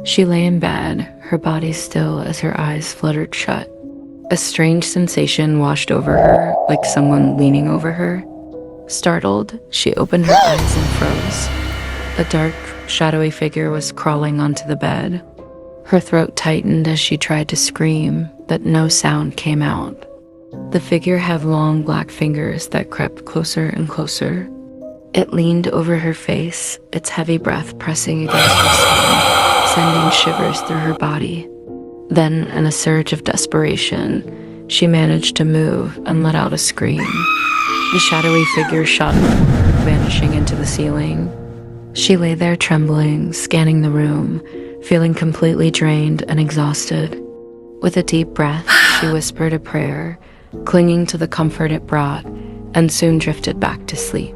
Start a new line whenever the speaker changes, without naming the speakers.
She lay in bed, her body still as her eyes fluttered shut. A strange sensation washed over her, like someone leaning over her. Startled, she opened her eyes and froze. A dark, shadowy figure was crawling onto the bed. Her throat tightened as she tried to scream, but no sound came out. The figure had long black fingers that crept closer and closer. It leaned over her face, its heavy breath pressing against her skin, sending shivers through her body. Then, in a surge of desperation, she managed to move and let out a scream. The shadowy figure shot upward, vanishing into the ceiling. She lay there trembling, scanning the room, feeling completely drained and exhausted. With a deep breath, she whispered a prayer, clinging to the comfort it brought, and soon drifted back to sleep.